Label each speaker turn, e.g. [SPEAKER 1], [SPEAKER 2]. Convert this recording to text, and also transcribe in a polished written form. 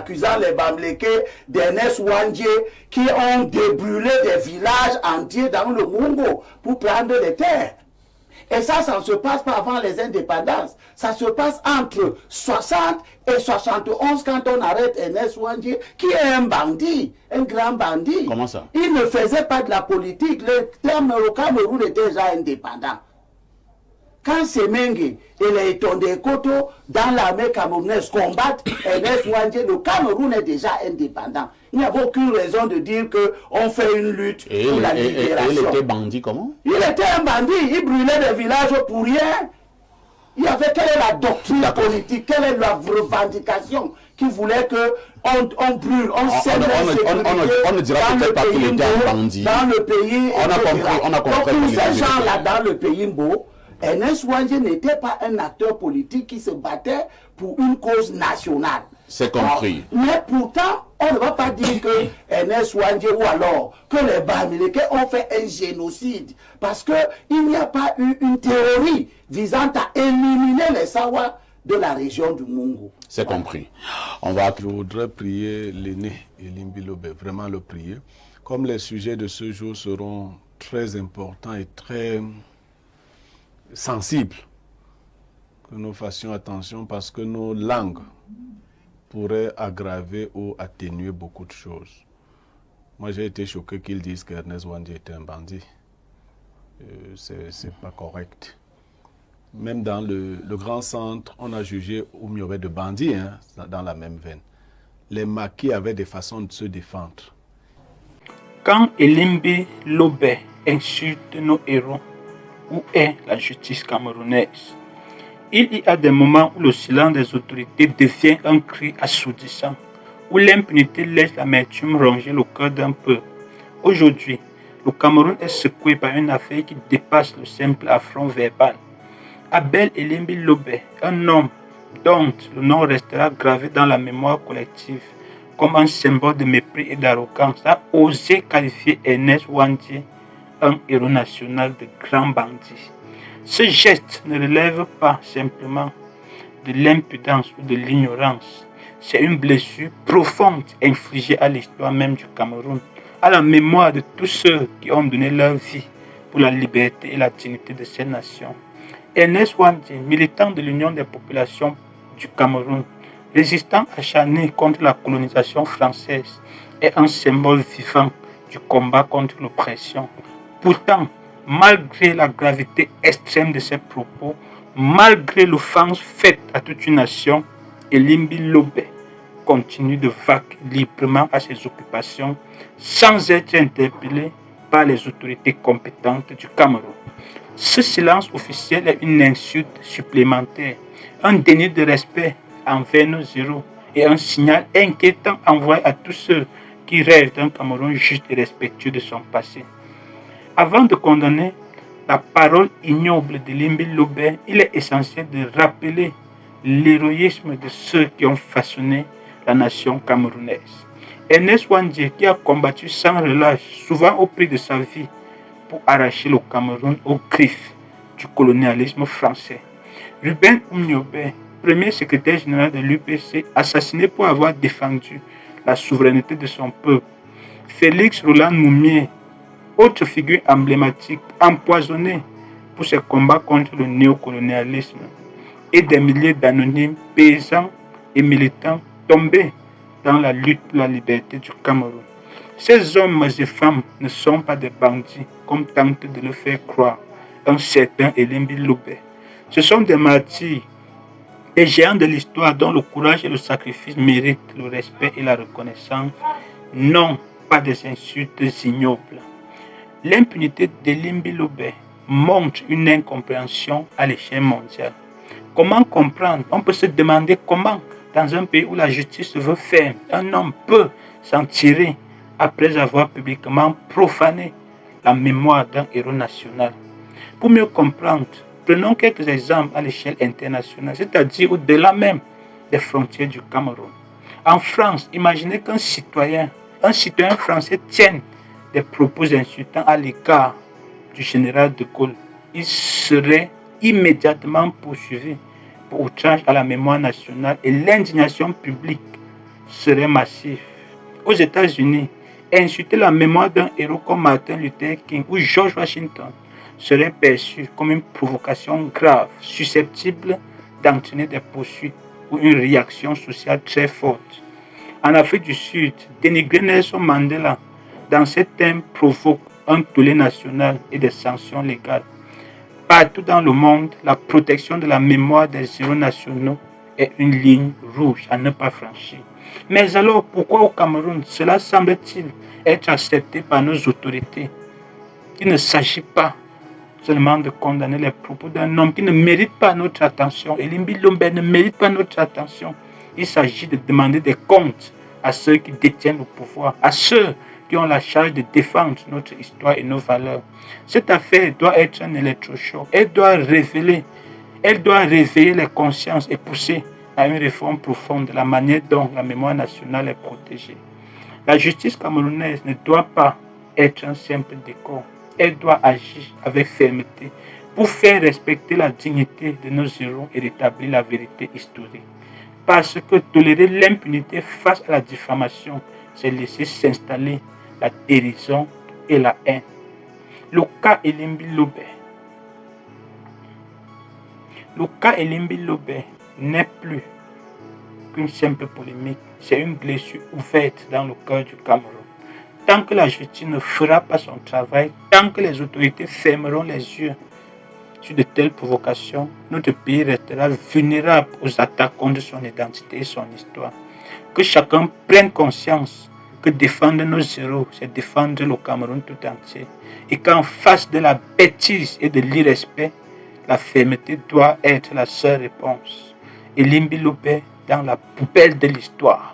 [SPEAKER 1] accusant les Bamileke d'Ernest Ouandjé qui ont débrûlé des villages entiers dans le Mungo pour prendre les terres. Et ça ne se passe pas avant les indépendances. Ça se passe entre 60 et 71 quand on arrête Ernest Ouandjé, qui est un bandit, un grand bandit.
[SPEAKER 2] Comment ça?
[SPEAKER 1] Il ne faisait pas de la politique. Le Cameroun était déjà indépendant. Quand Semengue et les Tonde Koto dans l'armée camerounaise combattent Ernest Ouandjé, le Cameroun est déjà indépendant. Il n'y a aucune raison de dire qu'on fait une lutte pour la libération.
[SPEAKER 2] Et il était bandit comment?
[SPEAKER 1] Il était un bandit, il brûlait des villages pour rien. Il y avait quelle est la doctrine politique, quelle est la revendication qui voulait qu'on brûle, on sème
[SPEAKER 2] on ne dira peut-être pas qu'il était un bandit.
[SPEAKER 1] Dans le pays,
[SPEAKER 2] on a compris.
[SPEAKER 1] Donc pour ces gens-là dans le pays Mbo, Ernest Ouandjé n'était pas un acteur politique qui se battait pour une cause nationale.
[SPEAKER 2] C'est compris.
[SPEAKER 1] Mais pourtant, on ne va pas dire que Ernest Ouandjé ou alors que les Bamileke ont fait un génocide. Parce qu'il n'y a pas eu une théorie visant à éliminer les Sawa de la région du Mungo.
[SPEAKER 2] C'est compris.
[SPEAKER 3] Je voudrais prier l'aîné Elimbi Lobé, vraiment le prier. Comme les sujets de ce jour seront très importants et très sensibles, que nous fassions attention parce que nos langues pourraient aggraver ou atténuer beaucoup de choses. Moi, j'ai été choqué qu'ils disent qu'Ernest Ouandjé était un bandit. C'est pas correct. Même dans le grand centre, on a jugé où il y avait de bandits, dans la même veine. Les maquis avaient des façons de se défendre.
[SPEAKER 4] Quand Elimbi Lobé insulte nos héros, où est la justice camerounaise? Il y a des moments où le silence des autorités devient un cri assourdissant, où l'impunité laisse l'amertume ronger le cœur d'un peuple. Aujourd'hui, le Cameroun est secoué par une affaire qui dépasse le simple affront verbal. Abel Elimbi Lobé, un homme dont le nom restera gravé dans la mémoire collective comme un symbole de mépris et d'arrogance, a osé qualifier Ernest Ouandjé, un héros national, de grand bandit. Ce geste ne relève pas simplement de l'impudence ou de l'ignorance. C'est une blessure profonde infligée à l'histoire même du Cameroun, à la mémoire de tous ceux qui ont donné leur vie pour la liberté et la dignité de ces nations. Ernest Ouandjé, militant de l'Union des populations du Cameroun, résistant acharné contre la colonisation française, est un symbole vivant du combat contre l'oppression. Pourtant, malgré la gravité extrême de ses propos, malgré l'offense faite à toute une nation, Elimbi Lobé continue de vaquer librement à ses occupations sans être interpellé par les autorités compétentes du Cameroun. Ce silence officiel est une insulte supplémentaire, un déni de respect envers nos héros et un signal inquiétant envoyé à tous ceux qui rêvent d'un Cameroun juste et respectueux de son passé. Avant de condamner la parole ignoble de Elimbi Lobé, il est essentiel de rappeler l'héroïsme de ceux qui ont façonné la nation camerounaise. Ernest Ouandjé, qui a combattu sans relâche, souvent au prix de sa vie, pour arracher le Cameroun aux griffes du colonialisme français. Ruben Oumniobé, premier secrétaire général de l'UPC, assassiné pour avoir défendu la souveraineté de son peuple. Félix Roland Moumié, autre figure emblématique, empoisonné pour ses combats contre le néocolonialisme, et des milliers d'anonymes, paysans et militants tombés dans la lutte pour la liberté du Cameroun. Ces hommes et femmes ne sont pas des bandits, comme tente de le faire croire un certain Elimbi Lobé. Ce sont des martyrs, des géants de l'histoire dont le courage et le sacrifice méritent le respect et la reconnaissance, non pas des insultes ignobles. L'impunité d'Elimbi Lobé montre une incompréhension à l'échelle mondiale. Comment comprendre? On peut se demander comment, dans un pays où la justice se veut ferme, un homme peut s'en tirer après avoir publiquement profané la mémoire d'un héros national. Pour mieux comprendre, prenons quelques exemples à l'échelle internationale, c'est-à-dire au-delà même des frontières du Cameroun. En France, imaginez qu'un citoyen français tienne des propos insultants à l'égard du général de Gaulle. Il serait immédiatement poursuivi pour outrage à la mémoire nationale et l'indignation publique serait massif. Aux États-Unis, insulter la mémoire d'un héros comme Martin Luther King ou George Washington serait perçu comme une provocation grave, susceptible d'entraîner des poursuites ou une réaction sociale très forte. En Afrique du Sud, dénigrer Nelson Mandela dans ces termes provoque un tollé national et des sanctions légales. Partout dans le monde, la protection de la mémoire des héros nationaux est une ligne rouge à ne pas franchir. Mais alors, pourquoi au Cameroun cela semble-t-il être accepté par nos autorités? Il ne s'agit pas seulement de condamner les propos d'un homme qui ne mérite pas notre attention. Elimbi Lombe ne mérite pas notre attention. Il s'agit de demander des comptes à ceux qui détiennent le pouvoir, à ceux qui ont la charge de défendre notre histoire et nos valeurs. Cette affaire doit être un électrochoc. Elle doit réveiller les consciences et pousser à une réforme profonde de la manière dont la mémoire nationale est protégée. La justice camerounaise ne doit pas être un simple décor. Elle doit agir avec fermeté pour faire respecter la dignité de nos héros et rétablir la vérité historique. Parce que tolérer l'impunité face à la diffamation, c'est laisser s'installer la dérision et la haine. Le cas Elimbi Lombe n'est plus qu'une simple polémique, c'est une blessure ouverte dans le cœur du Cameroun. Tant que la justice ne fera pas son travail, tant que les autorités fermeront les yeux sur de telles provocations, notre pays restera vulnérable aux attaques contre son identité et son histoire. Que chacun prenne conscience que défendre nos héros, c'est défendre le Cameroun tout entier. Et qu'en face de la bêtise et de l'irrespect, la fermeté doit être la seule réponse. Elimbi Lombe dans la poubelle de l'histoire.